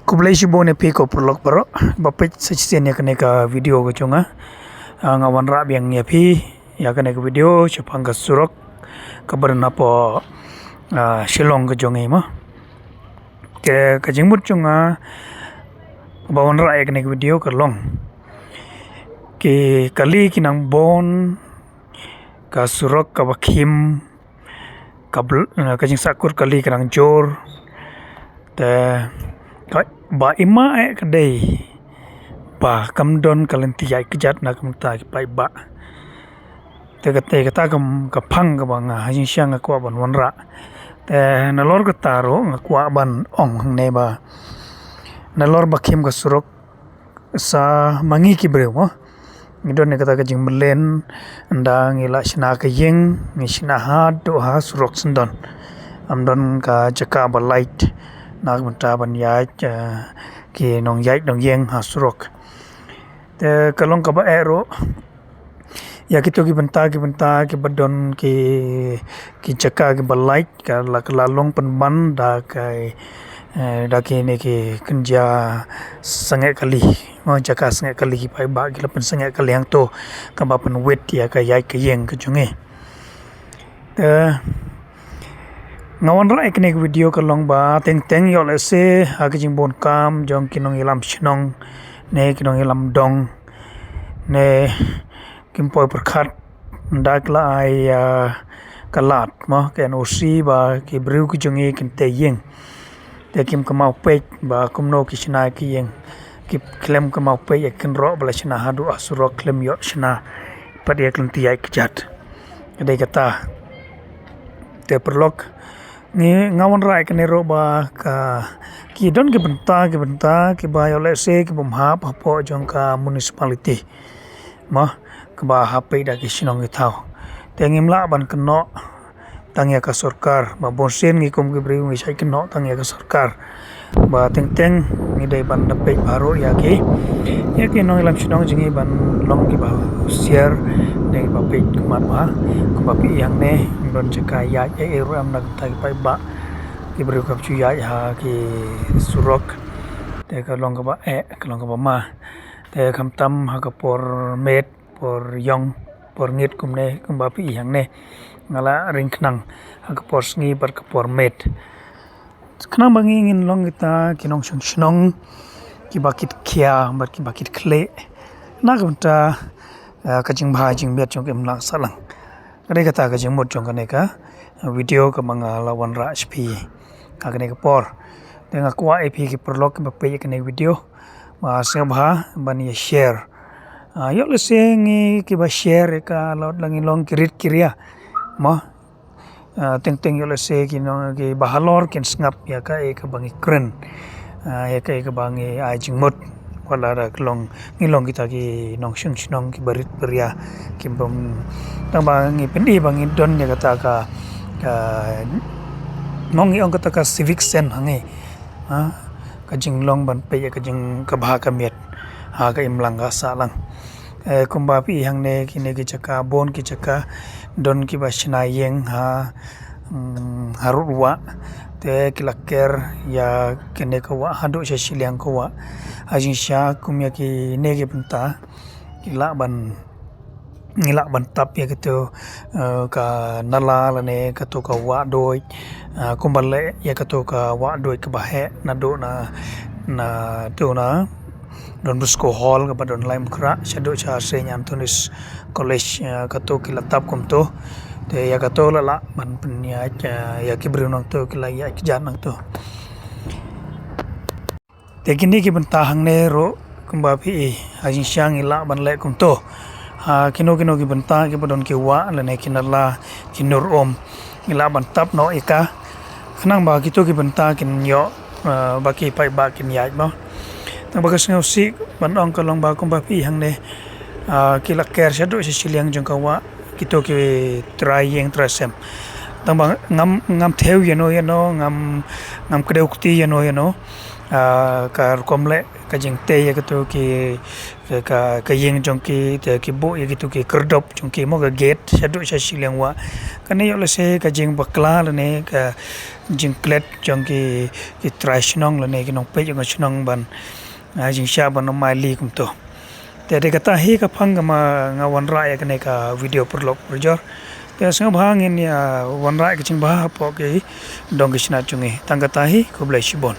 Kublai shibo ne pi ko prolog baro bapet sechisen ya kene ka video ko chunga ngawan ra biang ya pi ya kene ka video chapang ka surok kabar na po shillong ko jonge ma ke ka jingmut chunga bawan ra ya kene ka video ka long ke kali kinang bon ka surok ka khim ka jing sakur kali kinang jor te ba ima kadai ba kam don lynti ïaid kjat na kam ta pai ba te kata kam ka phang ka banga hajing siang ko ban wanra te na lor ka taro ngakwa ban ong hang ne ba na lor ba khim ka surok sa mangi ki bre mo ngidon ne kata ka jing melen nda ngila sina ka yeng ni sina ha do ha surok sendon amdon ka jaka ba light nak menta ban ïaid ki nong ïaid nong yeng ha surok te kalong ka ba ero ya kito ki benta ki badon ki jaka ki ba light ka lalong penban da kai da ki ne ki kenja sangai kali mo jaka sangai kali ki pai ba ki lapen sangai kali yang to ka ba pen wet ya ka ïaid ka yeng ka junge te ngawan ra ekne video kalong ba teng yo lese jing bon kam jong kinong ilam shnong ne kinong ilam dong ne kimpoi perkhat ndak la ai kalat mo ken osi ba ki bru ki jongi kin te yeng te kim kamau pe ba kumno ki shna ki yeng ki klem kamau pe ken ro bla shna hadu asuro klem yo shna padi lynti ïaid kjat dei kata te perlok ni ngawan rai kene ro ba ka ki don ki benta ki ba yo lese ki bom ha po jong ka municipality ma ka ba ha pe da ki sinong ki thau te ngimla ban kno tangya ka sarkar ba bonsen ngi kum ki bre ngi sai kno tangya ka sarkar ba teng ni dai ban da pe baro ya ki no ilam sinong jingi ban long ki ba share ne ba pe kumat ba ku ba pi yang ne don jaka ïaid ero am nak tai pai ba ki bru kap chu ïaid ha ki surok te ka long ka ba ka long ka ba ma te kam tam ha ka por met por yong por ngit kum ne kum ba pi yang ne ngala ring knang ha ka por sngi bar ka por met knang bangi ngin long kita kinong shnong ki bakit khia bar ki bakit khle na ka ta ka jing bha jing bet chong kem lang salang kare kata ka jing mot chong kane ka video ka mga lawan ra sp ka kane ka por tenga kwa ep ki perlok ba pe kane video ma se bha ban ye share yo le sengi ki ba share ka lot langin long kirit kiria ma teng yo le se ki no ki bahalor ken snap ya ka e ka bangi kren ya ka bangi ai jing mot wala ra klong ngilong kita ki nong shnong ki barit beria ki bom tang ba ngi pendi bangi don ya kata ka mong ong kata ka civic sen hange ka jinglong ban pe ka jing ka bha ka met ha ka imlang ga salang kumba pi hang ne ki ne ki chaka bon ki chaka don ki ba shna yeng ha harwa te kilaker ya kene ko wa hadu sha shiliang ko wa ajin sha kumya ki nege penta ngila ban tap ya gitu ka nala lane ka to ka wa doi kumbale ya ka to ka wa doi ka bahe na do na to na don busko hall ka don laim kra shado cha se nyam tunis college ka to ki latap kum to te ya ka to la ban pnya ya ki bru nang to ki la ya ki jan nang to te kini ki benta hang ne ro kumba pi ajin siang ila ban le kum to kino ki benta ki badon ki wa la ne kinala kinur om ila ban tap no ika khnang ba ki to ki benta kin yo ba ki pai ba kin ïaid ba tang ba ka sngo si ban ong ka long ba kumba pi hang ne ki la ker shado si siliang jong ka wa kito ki try yang trasem tang ba ngam theu yano ngam kdeu kti yano ka komle ka jingtei ya gitu ka yeng jong ki te ki bo ya gitu ki kerdop jong ki mo ka gate shadu shashi lengwa kane yo le se ka jing bakla le ne ka jingklet jong ki trashnong le ne ki nong pe jong shnong ban jing sha ban no mai li kum to te de kata hi ka phang ma ngawan ra ya kane ka video perlok perjor te sang bhang in ya wan ra ki ching ba po ke dong ki chna chungi tang kata hi kublai shibon